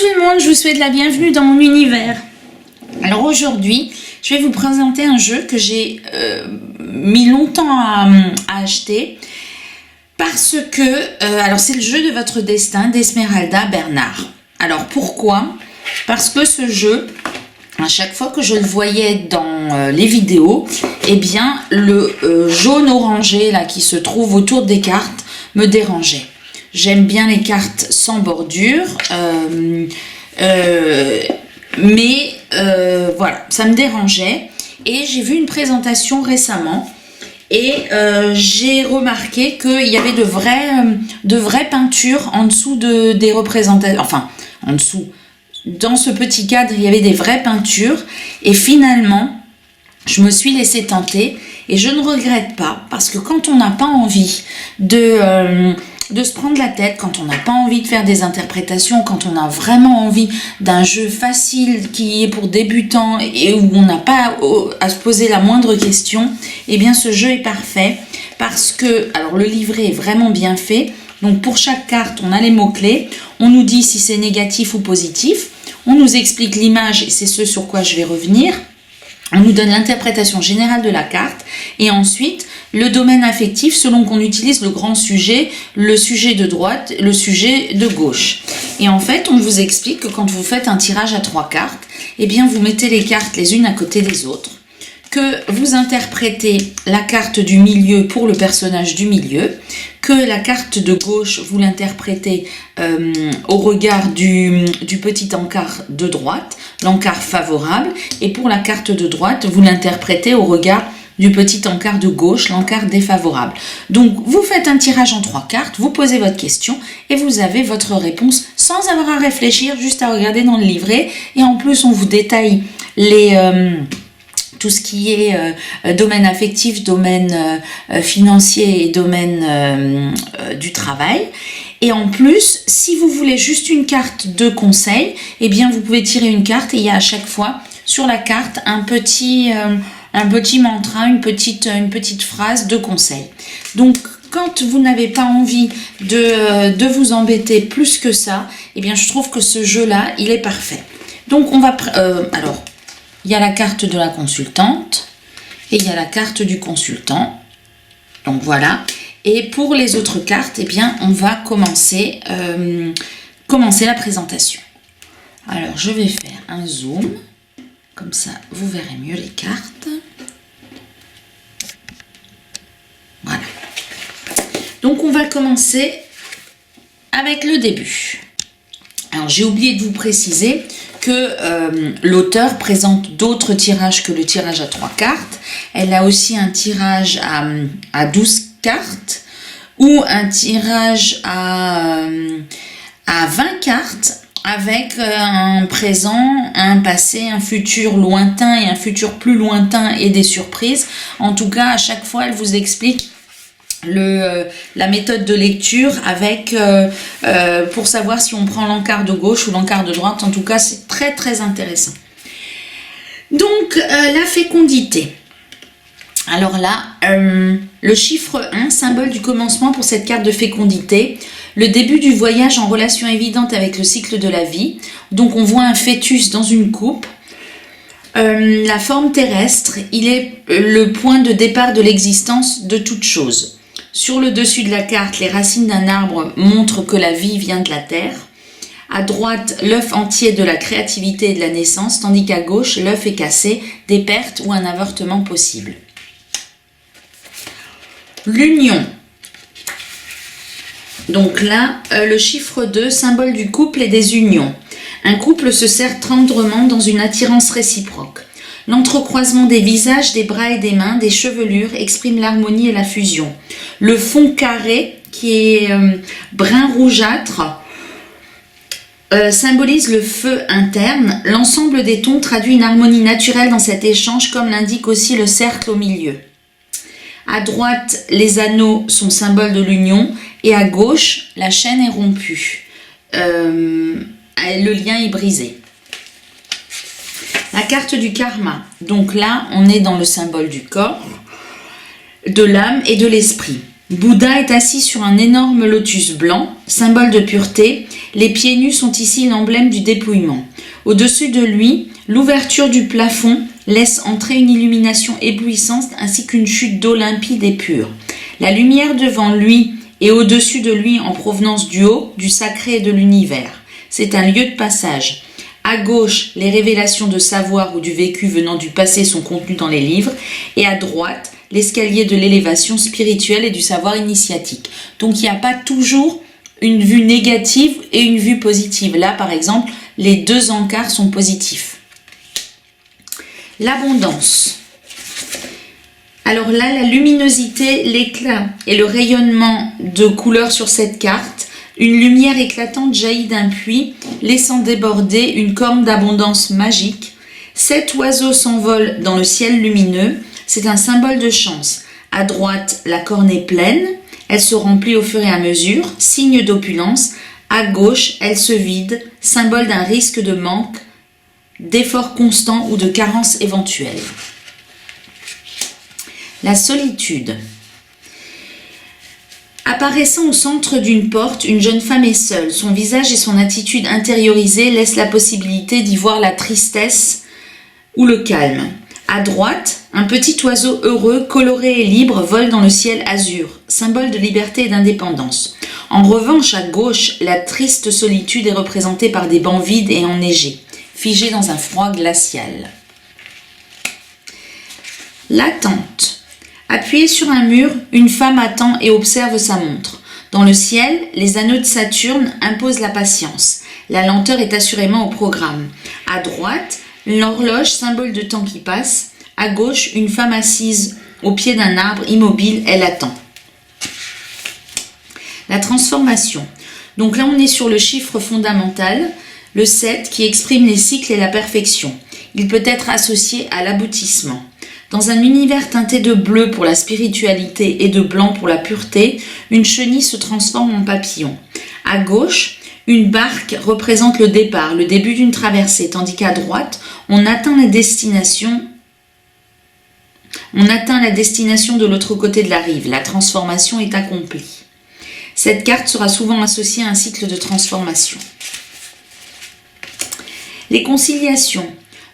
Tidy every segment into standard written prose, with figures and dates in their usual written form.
tout le monde, je vous souhaite la bienvenue dans mon univers. Alors aujourd'hui, je vais vous présenter un jeu que j'ai mis longtemps à acheter parce que, alors c'est le jeu de votre destin d'Esmeralda Bernard. Alors pourquoi? Parce que ce jeu, à chaque fois que je le voyais dans les vidéos, eh bien le jaune orangé là qui se trouve autour des cartes me dérangeait. J'aime bien les cartes sans bordure, mais voilà, ça me dérangeait. Et j'ai vu une présentation récemment et j'ai remarqué qu'il y avait de vraies peintures en dessous des représentations, enfin en dessous. Dans ce petit cadre, il y avait des vraies peintures et finalement, je me suis laissée tenter et je ne regrette pas parce que quand on n'a pas envie de se prendre la tête, quand on n'a pas envie de faire des interprétations, quand on a vraiment envie d'un jeu facile qui est pour débutants et où on n'a pas à se poser la moindre question, eh bien ce jeu est parfait parce que, alors le livret est vraiment bien fait. Donc pour chaque carte, on a les mots-clés, on nous dit si c'est négatif ou positif, on nous explique l'image et c'est ce sur quoi je vais revenir. On nous donne l'interprétation générale de la carte et ensuite le domaine affectif selon qu'on utilise le grand sujet, le sujet de droite, le sujet de gauche. Et en fait, on vous explique que quand vous faites un tirage à 3 cartes, eh bien vous mettez les cartes les unes à côté des autres, que vous interprétez la carte du milieu pour le personnage du milieu, que la carte de gauche, vous l'interprétez au regard du petit encart de droite, l'encart favorable, et pour la carte de droite, vous l'interprétez au regard du petit encart de gauche, l'encart défavorable. Donc, vous faites un tirage en 3 cartes, vous posez votre question, et vous avez votre réponse sans avoir à réfléchir, juste à regarder dans le livret, et en plus, on vous détaille tout ce qui est domaine affectif, domaine financier et domaine du travail. Et en plus, si vous voulez juste une carte de conseil, eh bien vous pouvez tirer une carte et il y a à chaque fois sur la carte un petit mantra, une petite phrase de conseil. Donc quand vous n'avez pas envie de vous embêter plus que ça, eh bien je trouve que ce jeu-là, il est parfait. Donc on va... alors, il y a la carte de la consultante et il y a la carte du consultant. Donc voilà. Et pour les autres cartes, eh bien, on va commencer la présentation. Alors, je vais faire un zoom. Comme ça, vous verrez mieux les cartes. Voilà. Donc, on va commencer avec le début. Alors, j'ai oublié de vous préciser que l'auteur présente d'autres tirages que le tirage à 3 cartes. Elle a aussi un tirage à 12 cartes ou un tirage à 20 cartes avec un présent, un passé, un futur lointain et un futur plus lointain et des surprises. En tout cas, à chaque fois, elle vous explique la méthode de lecture avec pour savoir si on prend l'encart de gauche ou l'encart de droite. En tout cas, c'est très très intéressant. Donc la fécondité. Alors là, le chiffre 1, symbole du commencement pour cette carte de fécondité, le début du voyage en relation évidente avec le cycle de la vie. Donc on voit un fœtus dans une coupe. La forme terrestre, il est le point de départ de l'existence de toute chose. Sur le dessus de la carte, les racines d'un arbre montrent que la vie vient de la terre. À droite, l'œuf entier de la créativité et de la naissance, tandis qu'à gauche, l'œuf est cassé, des pertes ou un avortement possible. L'union. Donc là, le chiffre 2, symbole du couple et des unions. Un couple se serre tendrement dans une attirance réciproque. L'entrecroisement des visages, des bras et des mains, des chevelures exprime l'harmonie et la fusion. Le fond carré, qui est brun rougeâtre, symbolise le feu interne. L'ensemble des tons traduit une harmonie naturelle dans cet échange, comme l'indique aussi le cercle au milieu. À droite, les anneaux sont symboles de l'union et à gauche, la chaîne est rompue. Le lien est brisé. La carte du karma. Donc là, on est dans le symbole du corps, de l'âme et de l'esprit. Bouddha est assis sur un énorme lotus blanc, symbole de pureté. Les pieds nus sont ici l'emblème du dépouillement. Au-dessus de lui, l'ouverture du plafond laisse entrer une illumination éblouissante ainsi qu'une chute d'eau limpide et pure. La lumière devant lui et au-dessus de lui en provenance du haut, du sacré et de l'univers. C'est un lieu de passage. À gauche, les révélations de savoir ou du vécu venant du passé sont contenues dans les livres, et à droite, l'escalier de l'élévation spirituelle et du savoir initiatique. Donc il n'y a pas toujours une vue négative et une vue positive. Là, par exemple, les deux encarts sont positifs. L'abondance. Alors là, la luminosité, l'éclat et le rayonnement de couleurs sur cette carte, une lumière éclatante jaillit d'un puits, laissant déborder une corne d'abondance magique. 7 oiseaux s'envolent dans le ciel lumineux, c'est un symbole de chance. À droite, la corne est pleine, elle se remplit au fur et à mesure, signe d'opulence. À gauche, elle se vide, symbole d'un risque de manque, d'effort constant ou de carence éventuelle. La solitude. Apparaissant au centre d'une porte, une jeune femme est seule. Son visage et son attitude intériorisée laissent la possibilité d'y voir la tristesse ou le calme. À droite, un petit oiseau heureux, coloré et libre vole dans le ciel azur, symbole de liberté et d'indépendance. En revanche, à gauche, la triste solitude est représentée par des bancs vides et enneigés, figés dans un froid glacial. L'attente. Appuyée sur un mur, une femme attend et observe sa montre. Dans le ciel, les anneaux de Saturne imposent la patience. La lenteur est assurément au programme. À droite, l'horloge, symbole de temps qui passe. À gauche, une femme assise au pied d'un arbre immobile, elle attend. La transformation. Donc là, on est sur le chiffre fondamental, le 7, qui exprime les cycles et la perfection. Il peut être associé à l'aboutissement. Dans un univers teinté de bleu pour la spiritualité et de blanc pour la pureté, une chenille se transforme en papillon. À gauche, une barque représente le départ, le début d'une traversée, tandis qu'à droite, on atteint la destination de l'autre côté de la rive. La transformation est accomplie. Cette carte sera souvent associée à un cycle de transformation. Les conciliations.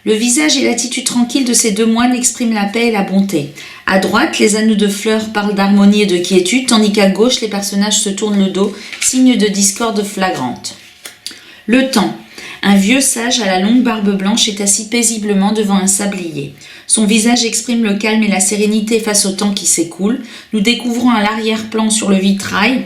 Le visage et l'attitude tranquille de ces deux moines expriment la paix et la bonté. À droite, les anneaux de fleurs parlent d'harmonie et de quiétude, tandis qu'à gauche, les personnages se tournent le dos, signe de discorde flagrante. Le temps. Un vieux sage à la longue barbe blanche est assis paisiblement devant un sablier. Son visage exprime le calme et la sérénité face au temps qui s'écoule. Nous découvrons à l'arrière-plan sur le vitrail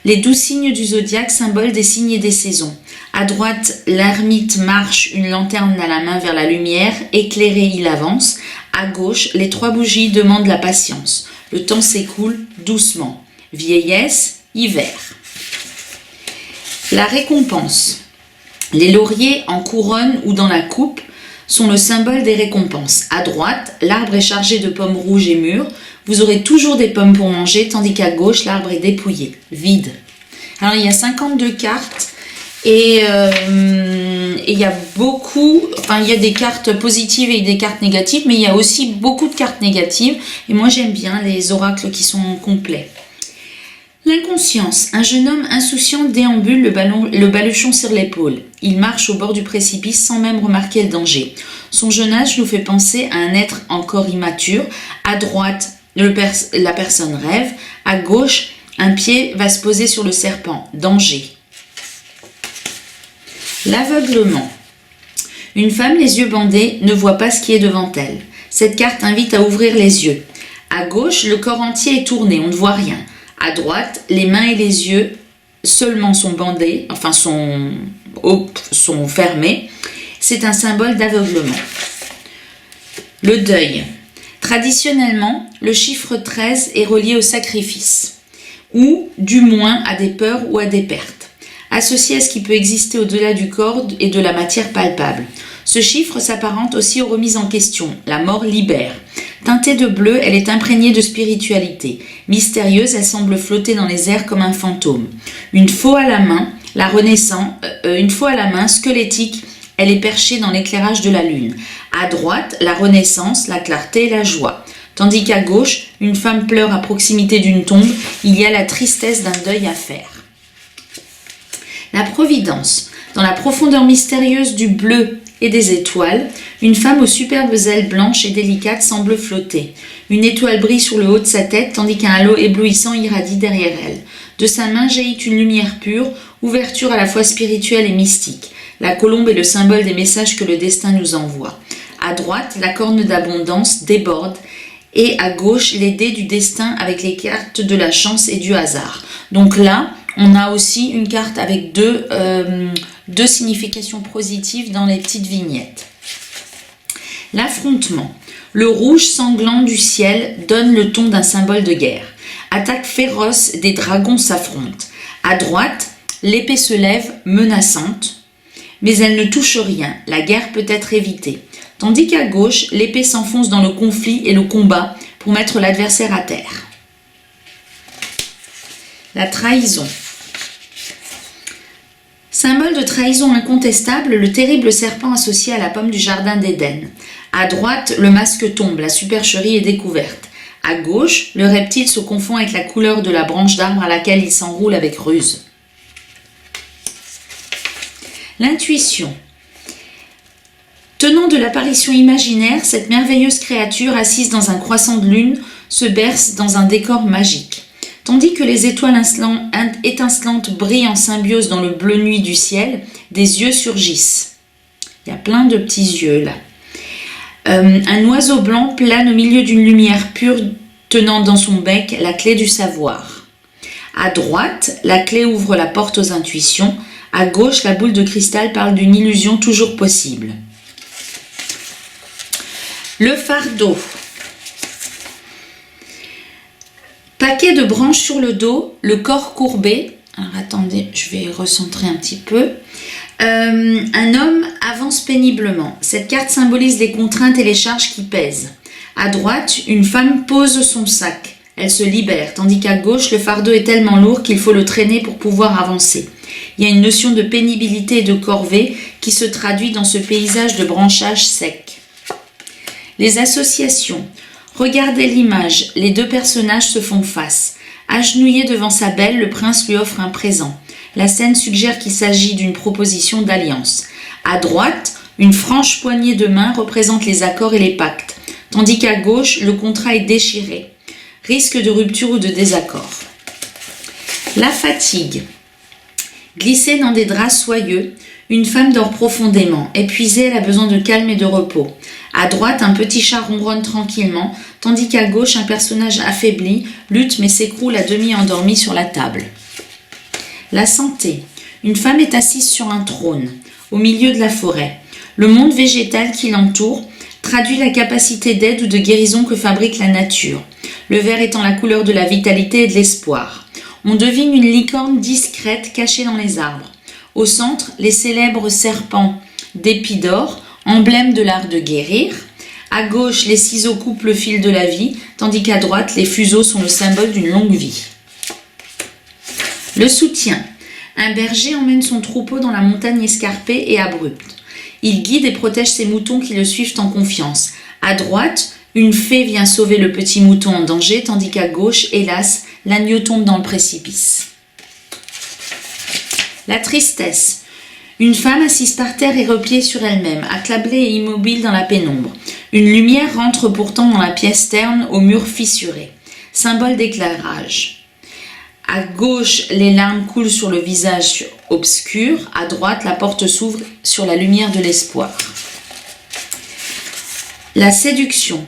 les 12 signes du zodiaque, symbole des signes et des saisons. À droite, l'ermite marche, une lanterne à la main vers la lumière. Éclairé, il avance. À gauche, les 3 bougies demandent la patience. Le temps s'écoule doucement. Vieillesse, hiver. La récompense. Les lauriers en couronne ou dans la coupe sont le symbole des récompenses. À droite, l'arbre est chargé de pommes rouges et mûres. Vous aurez toujours des pommes pour manger, tandis qu'à gauche, l'arbre est dépouillé, vide. Alors, il y a 52 cartes et il y a il y a des cartes positives et des cartes négatives, mais il y a aussi beaucoup de cartes négatives. Et moi, j'aime bien les oracles qui sont complets. L'inconscience. Un jeune homme insouciant déambule le baluchon sur l'épaule. Il marche au bord du précipice sans même remarquer le danger. Son jeune âge nous fait penser à un être encore immature. À droite, la personne rêve. À gauche, un pied va se poser sur le serpent. Danger. L'aveuglement. Une femme, les yeux bandés, ne voit pas ce qui est devant elle. Cette carte invite à ouvrir les yeux. À gauche, le corps entier est tourné, on ne voit rien. À droite, les mains et les yeux seulement sont bandés, sont fermés. C'est un symbole d'aveuglement. Le deuil. Traditionnellement, le chiffre 13 est relié au sacrifice, ou du moins à des peurs ou à des pertes, associé à ce qui peut exister au-delà du corps et de la matière palpable. Ce chiffre s'apparente aussi aux remises en question. La mort libère. Teintée de bleu, elle est imprégnée de spiritualité. Mystérieuse, elle semble flotter dans les airs comme un fantôme. Une faux à la main, squelettique, elle est perchée dans l'éclairage de la lune. À droite, la renaissance, la clarté et la joie. Tandis qu'à gauche, une femme pleure à proximité d'une tombe, il y a la tristesse d'un deuil à faire. La Providence. Dans la profondeur mystérieuse du bleu et des étoiles, une femme aux superbes ailes blanches et délicates semble flotter. Une étoile brille sur le haut de sa tête, tandis qu'un halo éblouissant irradie derrière elle. De sa main jaillit une lumière pure, ouverture à la fois spirituelle et mystique. La colombe est le symbole des messages que le destin nous envoie. À droite, la corne d'abondance déborde, et à gauche, les dés du destin avec les cartes de la chance et du hasard. Donc là, on a aussi une carte avec deux significations positives dans les petites vignettes. L'affrontement. Le rouge sanglant du ciel donne le ton d'un symbole de guerre. Attaque féroce, des dragons s'affrontent. À droite, l'épée se lève, menaçante, mais elle ne touche rien. La guerre peut être évitée. Tandis qu'à gauche, l'épée s'enfonce dans le conflit et le combat pour mettre l'adversaire à terre. La trahison. Symbole de trahison incontestable, le terrible serpent associé à la pomme du jardin d'Éden. À droite, le masque tombe, la supercherie est découverte. À gauche, le reptile se confond avec la couleur de la branche d'arbre à laquelle il s'enroule avec ruse. L'intuition. Tenant de l'apparition imaginaire, cette merveilleuse créature assise dans un croissant de lune se berce dans un décor magique. Tandis que les étoiles étincelantes brillent en symbiose dans le bleu nuit du ciel, des yeux surgissent. Il y a plein de petits yeux là. Un oiseau blanc plane au milieu d'une lumière pure tenant dans son bec la clé du savoir. À droite, la clé ouvre la porte aux intuitions. À gauche, la boule de cristal parle d'une illusion toujours possible. Le fardeau. Paquet de branches sur le dos, le corps courbé. Alors attendez, je vais recentrer un petit peu. Un homme avance péniblement. Cette carte symbolise les contraintes et les charges qui pèsent. À droite, une femme pose son sac. Elle se libère, tandis qu'à gauche, le fardeau est tellement lourd qu'il faut le traîner pour pouvoir avancer. Il y a une notion de pénibilité et de corvée qui se traduit dans ce paysage de branchages secs. Les associations. Regardez l'image, les deux personnages se font face. Agenouillé devant sa belle, le prince lui offre un présent. La scène suggère qu'il s'agit d'une proposition d'alliance. À droite, une franche poignée de main représente les accords et les pactes, tandis qu'à gauche, le contrat est déchiré. Risque de rupture ou de désaccord. La fatigue. Glissée dans des draps soyeux, une femme dort profondément. Épuisée, elle a besoin de calme et de repos. À droite, un petit chat ronronne tranquillement, tandis qu'à gauche, un personnage affaibli lutte mais s'écroule à demi endormi sur la table. La santé. Une femme est assise sur un trône, au milieu de la forêt. Le monde végétal qui l'entoure traduit la capacité d'aide ou de guérison que fabrique la nature, le vert étant la couleur de la vitalité et de l'espoir. On devine une licorne discrète cachée dans les arbres. Au centre, les célèbres serpents d'Épidore, emblème de l'art de guérir. À gauche, les ciseaux coupent le fil de la vie, tandis qu'à droite, les fuseaux sont le symbole d'une longue vie. Le soutien. Un berger emmène son troupeau dans la montagne escarpée et abrupte. Il guide et protège ses moutons qui le suivent en confiance. À droite, une fée vient sauver le petit mouton en danger, tandis qu'à gauche, hélas, l'agneau tombe dans le précipice. La tristesse. Une femme assise par terre et repliée sur elle-même, accablée et immobile dans la pénombre. Une lumière rentre pourtant dans la pièce terne aux murs fissurés. Symbole d'éclairage. À gauche, les larmes coulent sur le visage obscur. À droite, la porte s'ouvre sur la lumière de l'espoir. La séduction.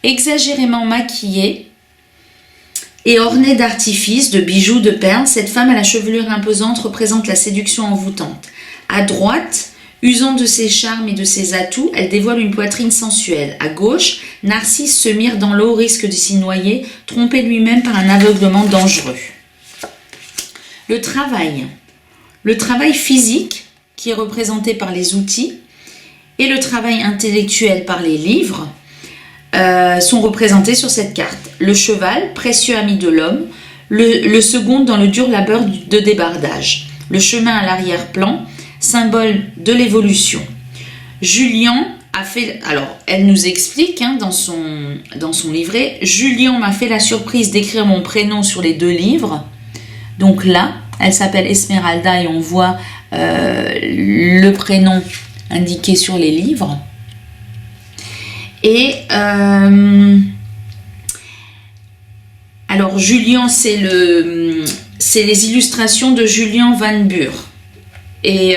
Exagérément maquillée et ornée d'artifices, de bijoux, de perles, cette femme à la chevelure imposante représente la séduction envoûtante. À droite, usant de ses charmes et de ses atouts, elle dévoile une poitrine sensuelle. À gauche, Narcisse se mire dans l'eau au risque de s'y noyer, trompé lui-même par un aveuglement dangereux. Le travail. Le travail physique, qui est représenté par les outils, et le travail intellectuel par les livres, sont représentés sur cette carte. Le cheval, précieux ami de l'homme, le second dans le dur labeur de débardage. Le chemin à l'arrière-plan, symbole de l'évolution. Julien, alors elle nous explique dans son livret, Julien m'a fait la surprise d'écrire mon prénom sur les 2 livres. Donc là, elle s'appelle Esmeralda et on voit le prénom indiqué sur les livres. Et alors Julien, c'est les illustrations de Julien Van Buur et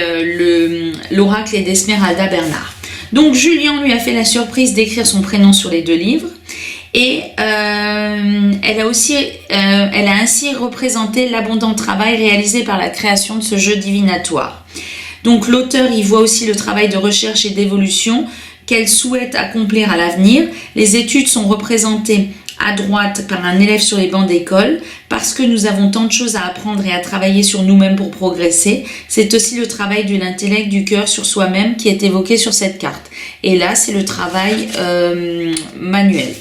l'oracle est d'Esmeralda Bernard. Donc Julien lui a fait la surprise d'écrire son prénom sur les 2 livres et elle a ainsi représenté l'abondant travail réalisé par la création de ce jeu divinatoire. Donc l'auteur y voit aussi le travail de recherche et d'évolution qu'elle souhaite accomplir à l'avenir. Les études sont représentées à droite par un élève sur les bancs d'école, parce que nous avons tant de choses à apprendre et à travailler sur nous-mêmes pour progresser. C'est aussi le travail de l'intellect, du cœur sur soi-même qui est évoqué sur cette carte. Et là, c'est le travail manuel.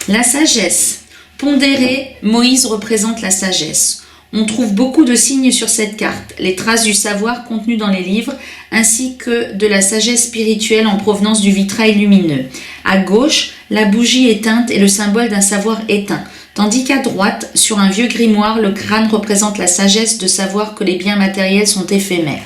La sagesse. Pondéré, Moïse représente la sagesse. On trouve beaucoup de signes sur cette carte, les traces du savoir contenu dans les livres, ainsi que de la sagesse spirituelle en provenance du vitrail lumineux. À gauche, la bougie éteinte est le symbole d'un savoir éteint, tandis qu'à droite, sur un vieux grimoire, le crâne représente la sagesse de savoir que les biens matériels sont éphémères.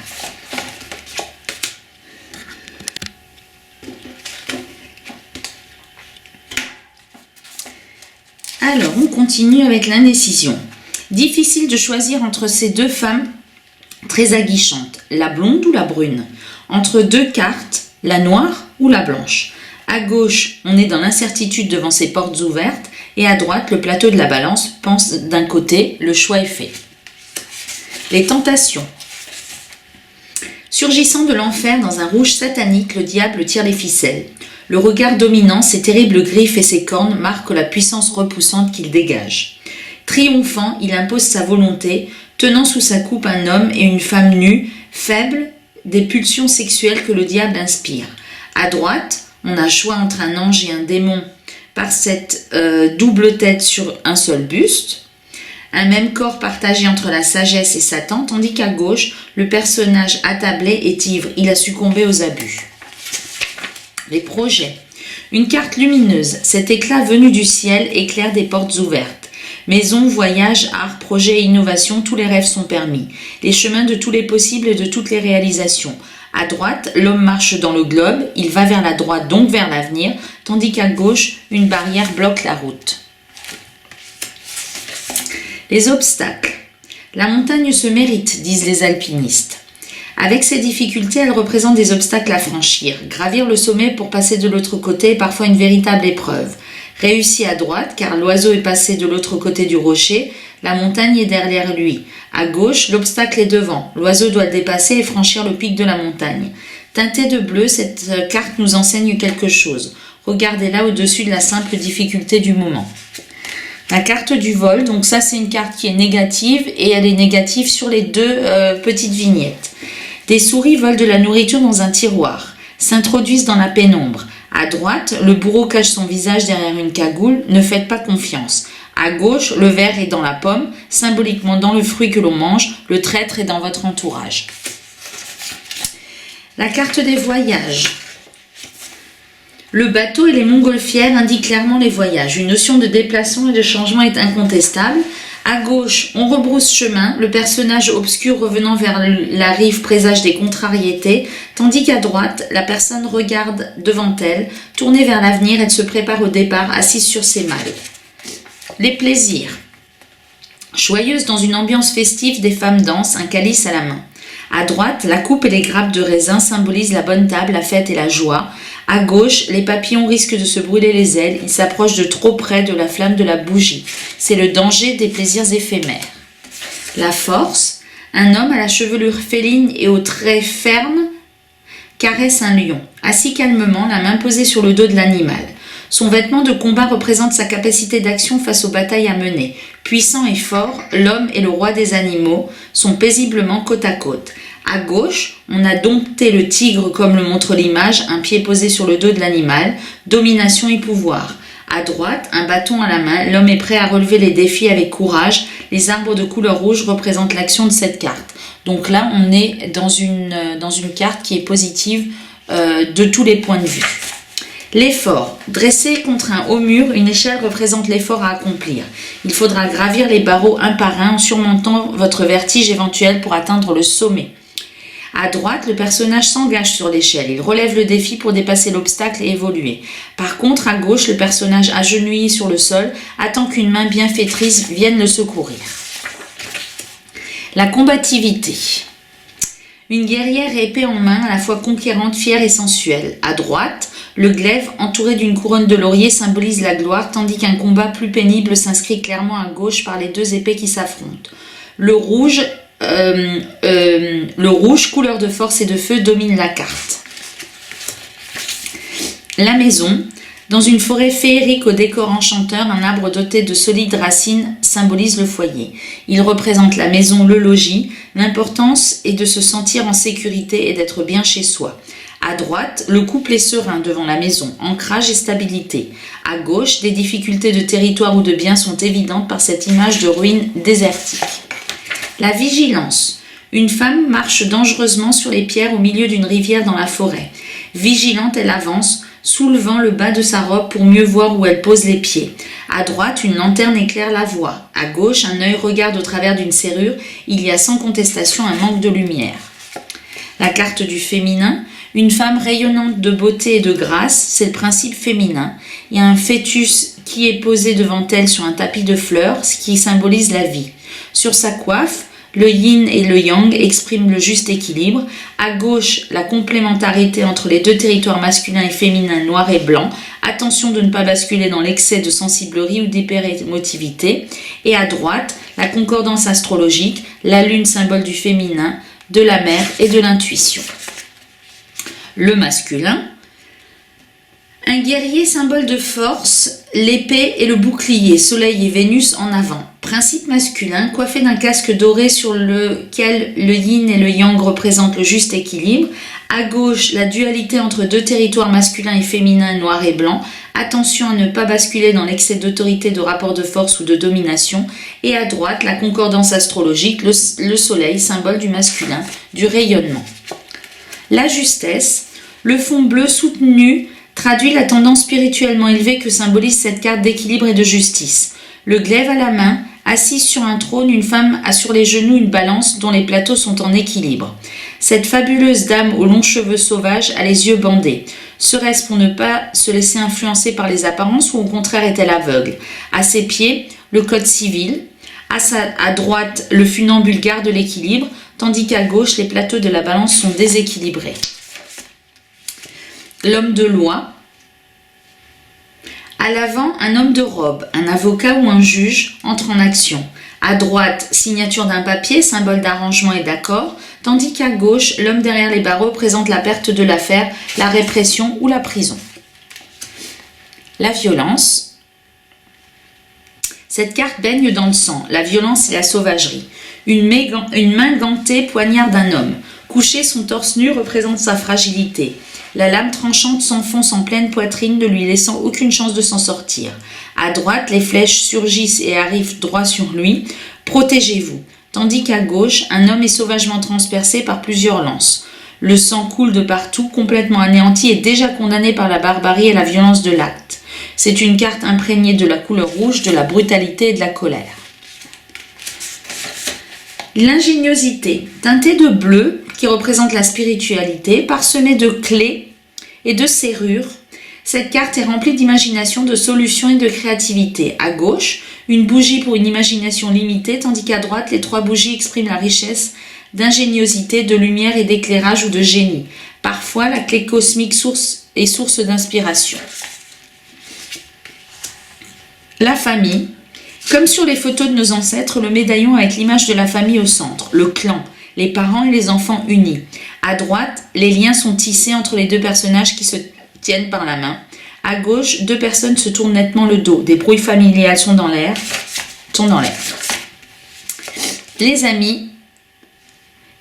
Alors, on continue avec l'indécision. Difficile de choisir entre ces 2 femmes très aguichantes, la blonde ou la brune. Entre 2 cartes, la noire ou la blanche. À gauche, on est dans l'incertitude devant ces portes ouvertes et à droite, le plateau de la balance pense d'un côté, le choix est fait. Les tentations. Surgissant de l'enfer dans un rouge satanique, le diable tire les ficelles. Le regard dominant, ses terribles griffes et ses cornes marquent la puissance repoussante qu'il dégage. Triomphant, il impose sa volonté, tenant sous sa coupe un homme et une femme nus, faibles des pulsions sexuelles que le diable inspire. À droite, on a choix entre un ange et un démon par cette double tête sur un seul buste. Un même corps partagé entre la sagesse et Satan, tandis qu'à gauche, le personnage attablé est ivre, il a succombé aux abus. Les projets. Une carte lumineuse, cet éclat venu du ciel éclaire des portes ouvertes. Maison, voyage, art, projet et innovation, tous les rêves sont permis. Les chemins de tous les possibles et de toutes les réalisations. À droite, l'homme marche dans le globe, il va vers la droite, donc vers l'avenir, tandis qu'à gauche, une barrière bloque la route. Les obstacles. La montagne se mérite, disent les alpinistes. Avec ses difficultés, elle représente des obstacles à franchir. Gravir le sommet pour passer de l'autre côté est parfois une véritable épreuve. Réussi à droite, car l'oiseau est passé de l'autre côté du rocher, la montagne est derrière lui. À gauche, l'obstacle est devant. L'oiseau doit le dépasser et franchir le pic de la montagne. Teintée de bleu, cette carte nous enseigne quelque chose. Regardez-la au-dessus de la simple difficulté du moment. La carte du vol, donc ça c'est une carte qui est négative et elle est négative sur les 2 petites vignettes. Des souris volent de la nourriture dans un tiroir, s'introduisent dans la pénombre. À droite, le bourreau cache son visage derrière une cagoule, ne faites pas confiance. À gauche, le ver est dans la pomme, symboliquement dans le fruit que l'on mange, le traître est dans votre entourage. La carte des voyages. Le bateau et les montgolfières indiquent clairement les voyages. Une notion de déplacement et de changement est incontestable. À gauche, on rebrousse chemin, le personnage obscur revenant vers la rive présage des contrariétés, tandis qu'à droite, la personne regarde devant elle, tournée vers l'avenir, elle se prépare au départ, assise sur ses malles. Les plaisirs. Joyeuse dans une ambiance festive, des femmes dansent, un calice à la main. À droite, la coupe et les grappes de raisin symbolisent la bonne table, la fête et la joie. À gauche, les papillons risquent de se brûler les ailes, ils s'approchent de trop près de la flamme de la bougie. C'est le danger des plaisirs éphémères. La force, un homme à la chevelure féline et aux traits fermes caresse un lion, assis calmement, la main posée sur le dos de l'animal. Son vêtement de combat représente sa capacité d'action face aux batailles à mener. Puissant et fort, l'homme et le roi des animaux sont paisiblement côte à côte. À gauche, on a dompté le tigre comme le montre l'image, un pied posé sur le dos de l'animal, domination et pouvoir. À droite, un bâton à la main, l'homme est prêt à relever les défis avec courage. Les arbres de couleur rouge représentent l'action de cette carte. Donc là, on est dans une carte qui est positive de tous les points de vue. L'effort. Dressé contre un haut mur, une échelle représente l'effort à accomplir. Il faudra gravir les barreaux un par un en surmontant votre vertige éventuel pour atteindre le sommet. À droite, le personnage s'engage sur l'échelle. Il relève le défi pour dépasser l'obstacle et évoluer. Par contre, à gauche, le personnage agenouillé sur le sol attend qu'une main bienfaitrice vienne le secourir. La combativité. Une guerrière épée en main, à la fois conquérante, fière et sensuelle. À droite, le glaive entouré d'une couronne de laurier symbolise la gloire, tandis qu'un combat plus pénible s'inscrit clairement à gauche par les deux épées qui s'affrontent. Le rouge, couleur de force et de feu, domine la carte. La maison. Dans une forêt féerique au décor enchanteur, un arbre doté de solides racines symbolise le foyer. Il représente la maison, le logis. L'importance est de se sentir en sécurité et d'être bien chez soi. À droite, le couple est serein devant la maison, ancrage et stabilité. À gauche, des difficultés de territoire ou de biens sont évidentes par cette image de ruines désertiques. La vigilance. Une femme marche dangereusement sur les pierres au milieu d'une rivière dans la forêt. Vigilante, elle avance, soulevant le bas de sa robe pour mieux voir où elle pose les pieds. À droite, une lanterne éclaire la voie. À gauche, un œil regarde au travers d'une serrure. Il y a sans contestation un manque de lumière. La carte du féminin. Une femme rayonnante de beauté et de grâce, c'est le principe féminin. Il y a un fœtus qui est posé devant elle sur un tapis de fleurs, ce qui symbolise la vie. Sur sa coiffe, le yin et le yang expriment le juste équilibre. À gauche, la complémentarité entre les deux territoires masculins et féminins, noir et blanc. Attention de ne pas basculer dans l'excès de sensiblerie ou d'hyper-émotivité. Et à droite, la concordance astrologique, la lune symbole du féminin, de la mer et de l'intuition. Le masculin. Un guerrier symbole de force, l'épée et le bouclier, soleil et Vénus en avant. Principe masculin, coiffé d'un casque doré sur lequel le yin et le yang représentent le juste équilibre. À gauche, la dualité entre deux territoires masculins et féminins, noir et blanc. Attention à ne pas basculer dans l'excès d'autorité, de rapport de force ou de domination. Et à droite, la concordance astrologique, le soleil, symbole du masculin, du rayonnement. La justesse, le fond bleu soutenu traduit la tendance spirituellement élevée que symbolise cette carte d'équilibre et de justice. Le glaive à la main, assise sur un trône, une femme a sur les genoux une balance dont les plateaux sont en équilibre. Cette fabuleuse dame aux longs cheveux sauvages a les yeux bandés. Serait-ce pour ne pas se laisser influencer par les apparences ou au contraire est-elle aveugle? À ses pieds, le code civil. À droite, le funambule garde l'équilibre, tandis qu'à gauche, les plateaux de la balance sont déséquilibrés. L'homme de loi. À l'avant, un homme de robe, un avocat ou un juge entre en action. À droite, signature d'un papier, symbole d'arrangement et d'accord, tandis qu'à gauche, l'homme derrière les barreaux présente la perte de l'affaire, la répression ou la prison. La violence. Cette carte baigne dans le sang, la violence et la sauvagerie. Une main gantée poignarde un homme. Couché, son torse nu représente sa fragilité. La lame tranchante s'enfonce en pleine poitrine, ne lui laissant aucune chance de s'en sortir. À droite, les flèches surgissent et arrivent droit sur lui. Protégez-vous. Tandis qu'à gauche, un homme est sauvagement transpercé par plusieurs lances. Le sang coule de partout, complètement anéanti et déjà condamné par la barbarie et la violence de l'acte. C'est une carte imprégnée de la couleur rouge, de la brutalité et de la colère. L'ingéniosité, teintée de bleu, qui représente la spiritualité, parsemée de clés et de serrures. Cette carte est remplie d'imagination, de solutions et de créativité. À gauche, une bougie pour une imagination limitée, tandis qu'à droite, les 3 bougies expriment la richesse d'ingéniosité, de lumière et d'éclairage ou de génie. Parfois, la clé cosmique est source d'inspiration. La famille. Comme sur les photos de nos ancêtres, le médaillon avec l'image de la famille au centre, le clan, les parents et les enfants unis. À droite, les liens sont tissés entre les deux personnages qui se tiennent par la main. À gauche, 2 personnes se tournent nettement le dos. Des brouilles familiales sont dans l'air. Les amis.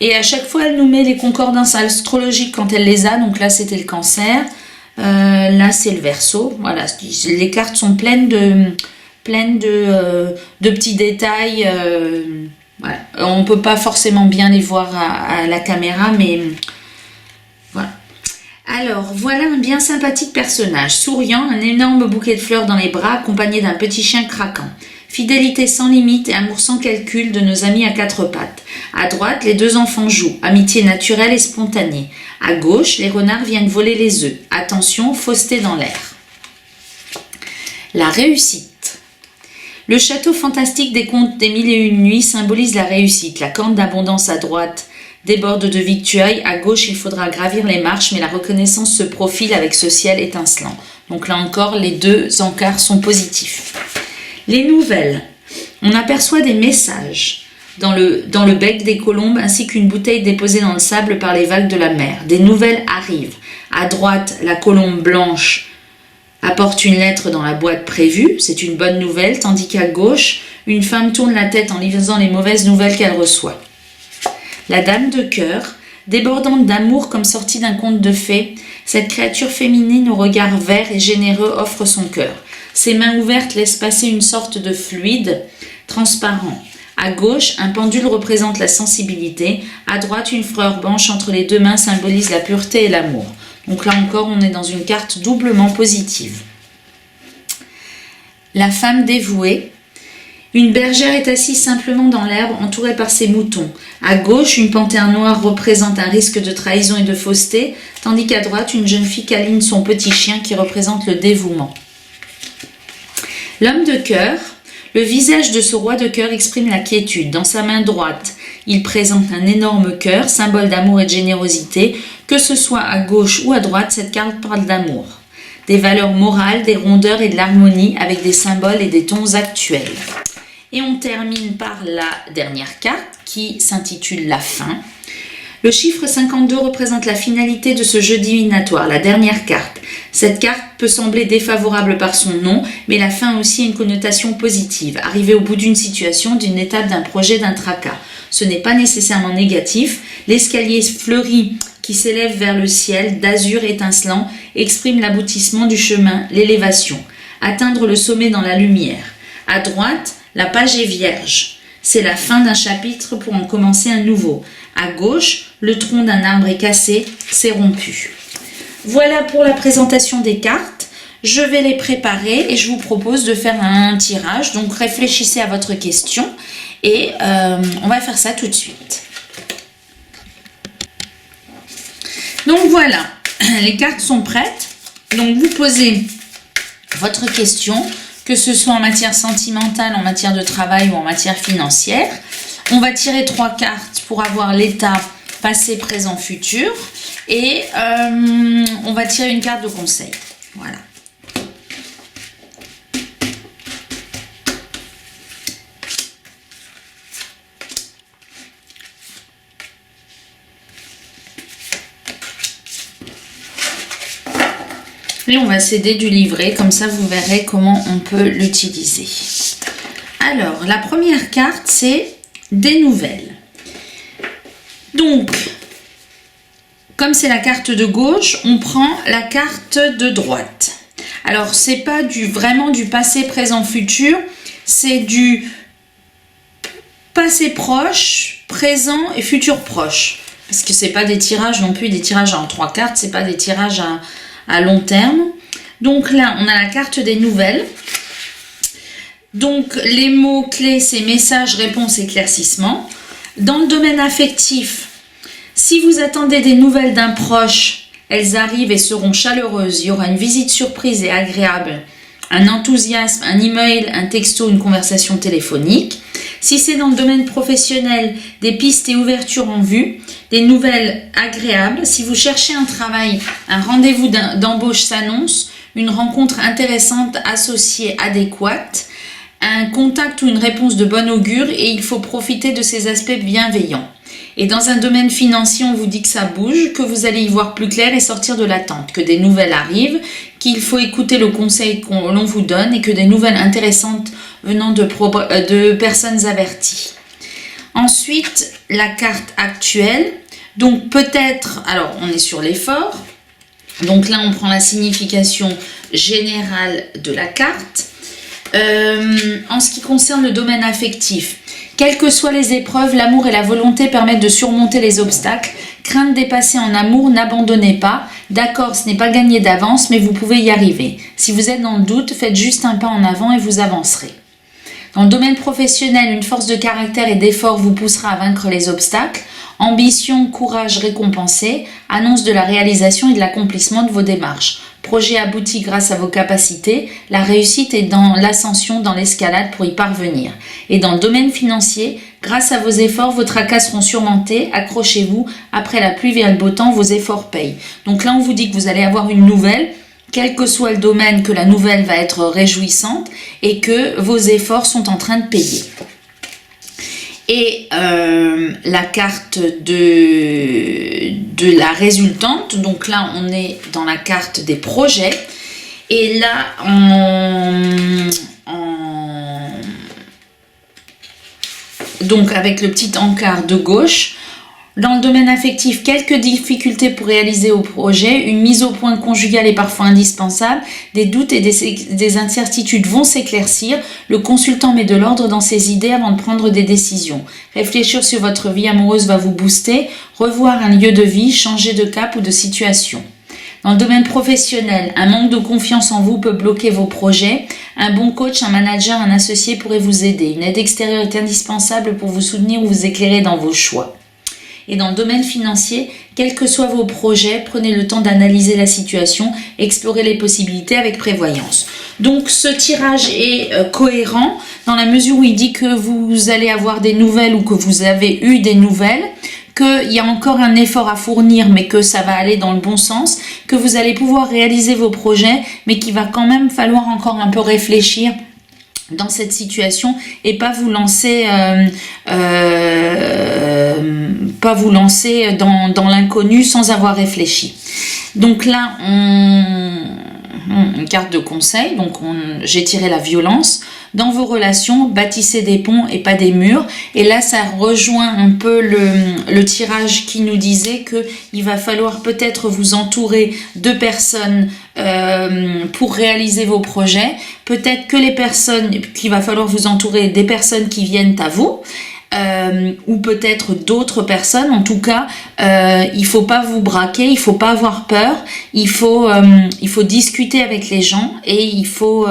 Et à chaque fois, elle nous met les concordances astrologiques quand elle les a. Donc là, c'était le Cancer. Là, c'est le Verseau. Voilà, les cartes sont pleines de petits détails. Voilà. On ne peut pas forcément bien les voir à la caméra, mais voilà. Alors, voilà un bien sympathique personnage, souriant, un énorme bouquet de fleurs dans les bras, accompagné d'un petit chien craquant. Fidélité sans limite et amour sans calcul de nos amis à quatre pattes. À droite, les deux enfants jouent, amitié naturelle et spontanée. À gauche, les renards viennent voler les œufs. Attention, fausseté dans l'air. La réussite. Le château fantastique des contes des mille et une nuits symbolise la réussite. La corne d'abondance à droite déborde de victuailles. À gauche, il faudra gravir les marches, mais la reconnaissance se profile avec ce ciel étincelant. Donc là encore, les deux encarts sont positifs. Les nouvelles. On aperçoit des messages dans le bec des colombes ainsi qu'une bouteille déposée dans le sable par les vagues de la mer. Des nouvelles arrivent. À droite, la colombe blanche apporte une lettre dans la boîte prévue. C'est une bonne nouvelle, tandis qu'à gauche, une femme tourne la tête en lisant les mauvaises nouvelles qu'elle reçoit. La dame de cœur, débordante d'amour comme sortie d'un conte de fées, cette créature féminine au regard vert et généreux offre son cœur. Ses mains ouvertes laissent passer une sorte de fluide transparent. À gauche, un pendule représente la sensibilité. À droite, une fleur blanche entre les deux mains symbolise la pureté et l'amour. Donc là encore, on est dans une carte doublement positive. La femme dévouée. Une bergère est assise simplement dans l'herbe, entourée par ses moutons. À gauche, une panthère noire représente un risque de trahison et de fausseté, tandis qu'à droite, une jeune fille câline son petit chien qui représente le dévouement. L'homme de cœur, le visage de ce roi de cœur exprime la quiétude. Dans sa main droite, il présente un énorme cœur, symbole d'amour et de générosité. Que ce soit à gauche ou à droite, cette carte parle d'amour. Des valeurs morales, des rondeurs et de l'harmonie avec des symboles et des tons actuels. Et on termine par la dernière carte qui s'intitule La fin. Le chiffre 52 représente la finalité de ce jeu divinatoire, la dernière carte. Cette carte peut sembler défavorable par son nom, mais la fin a aussi une connotation positive. Arriver au bout d'une situation, d'une étape, d'un projet, d'un tracas. Ce n'est pas nécessairement négatif. L'escalier fleuri qui s'élève vers le ciel, d'azur étincelant, exprime l'aboutissement du chemin, l'élévation. Atteindre le sommet dans la lumière. À droite, la page est vierge. C'est la fin d'un chapitre pour en commencer un nouveau. À gauche, le tronc d'un arbre est cassé, c'est rompu. Voilà pour la présentation des cartes. Je vais les préparer et je vous propose de faire un tirage. Donc réfléchissez à votre question et on va faire ça tout de suite. Donc voilà, les cartes sont prêtes. Donc vous posez votre question, que ce soit en matière sentimentale, en matière de travail ou en matière financière. On va tirer 3 cartes pour avoir l'état passé, présent, futur. Et on va tirer une carte de conseil. Voilà. Et on va s'aider du livret, comme ça vous verrez comment on peut l'utiliser. Alors, la première carte, c'est des nouvelles. Donc, comme c'est la carte de gauche, on prend la carte de droite. Alors, c'est pas vraiment du passé, présent, futur, c'est du passé proche, présent et futur proche. Parce que c'est pas des tirages non plus, des tirages en 3 cartes, c'est pas des tirages à long terme. Donc là, on a la carte des nouvelles. Donc, les mots-clés, c'est messages, réponses, éclaircissements. Dans le domaine affectif, si vous attendez des nouvelles d'un proche, elles arrivent et seront chaleureuses. Il y aura une visite surprise et agréable, un enthousiasme, un email, un texto, une conversation téléphonique. Si c'est dans le domaine professionnel, des pistes et ouvertures en vue, des nouvelles agréables. Si vous cherchez un travail, un rendez-vous d'embauche s'annonce, une rencontre intéressante, associée, adéquate, un contact ou une réponse de bon augure et il faut profiter de ces aspects bienveillants. Et dans un domaine financier, on vous dit que ça bouge, que vous allez y voir plus clair et sortir de l'attente, que des nouvelles arrivent, qu'il faut écouter le conseil qu'on vous donne et que des nouvelles intéressantes venant de personnes averties. Ensuite, la carte actuelle. Donc peut-être, alors on est sur l'effort. Donc là, on prend la signification générale de la carte. En ce qui concerne le domaine affectif, quelles que soient les épreuves, l'amour et la volonté permettent de surmonter les obstacles. Crainte dépassée en amour, n'abandonnez pas. D'accord, ce n'est pas gagné d'avance, mais vous pouvez y arriver. Si vous êtes dans le doute, faites juste un pas en avant et vous avancerez. Dans le domaine professionnel, une force de caractère et d'effort vous poussera à vaincre les obstacles. Ambition, courage récompensé, annonce de la réalisation et de l'accomplissement de vos démarches. Projet abouti grâce à vos capacités, la réussite est dans l'ascension, dans l'escalade pour y parvenir. Et dans le domaine financier, grâce à vos efforts, vos tracas seront surmontés, accrochez-vous, après la pluie vient le beau temps, vos efforts payent. Donc là on vous dit que vous allez avoir une nouvelle, quel que soit le domaine, que la nouvelle va être réjouissante et que vos efforts sont en train de payer. Et la carte de la résultante, donc là on est dans la carte des projets, et là donc avec le petit encart de gauche, dans le domaine affectif, quelques difficultés pour réaliser au projet, une mise au point conjugale est parfois indispensable, des doutes et des incertitudes vont s'éclaircir, le consultant met de l'ordre dans ses idées avant de prendre des décisions. Réfléchir sur votre vie amoureuse va vous booster, revoir un lieu de vie, changer de cap ou de situation. Dans le domaine professionnel, un manque de confiance en vous peut bloquer vos projets. Un bon coach, un manager, un associé pourrait vous aider. Une aide extérieure est indispensable pour vous soutenir ou vous éclairer dans vos choix. Et dans le domaine financier, quels que soient vos projets, prenez le temps d'analyser la situation, explorez les possibilités avec prévoyance. Donc ce tirage est cohérent dans la mesure où il dit que vous allez avoir des nouvelles ou que vous avez eu des nouvelles, qu'il y a encore un effort à fournir mais que ça va aller dans le bon sens, que vous allez pouvoir réaliser vos projets mais qu'il va quand même falloir encore un peu réfléchir dans cette situation et pas vous lancer dans l'inconnu sans avoir réfléchi. Donc là une carte de conseil, donc j'ai tiré la violence. Dans vos relations, bâtissez des ponts et pas des murs. Et là, ça rejoint un peu le tirage qui nous disait qu'il va falloir peut-être vous entourer de personnes pour réaliser vos projets. Peut-être que qu'il va falloir vous entourer des personnes qui viennent à vous. Ou peut-être d'autres personnes. En tout cas, il faut pas vous braquer, il faut pas avoir peur, il faut discuter avec les gens et il faut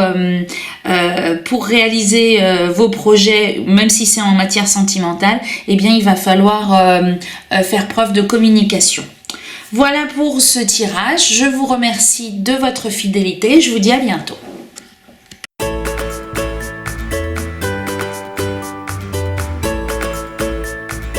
pour réaliser vos projets, même si c'est en matière sentimentale, eh bien il va falloir faire preuve de communication. Voilà pour ce tirage, je vous remercie de votre fidélité, je vous dis à bientôt.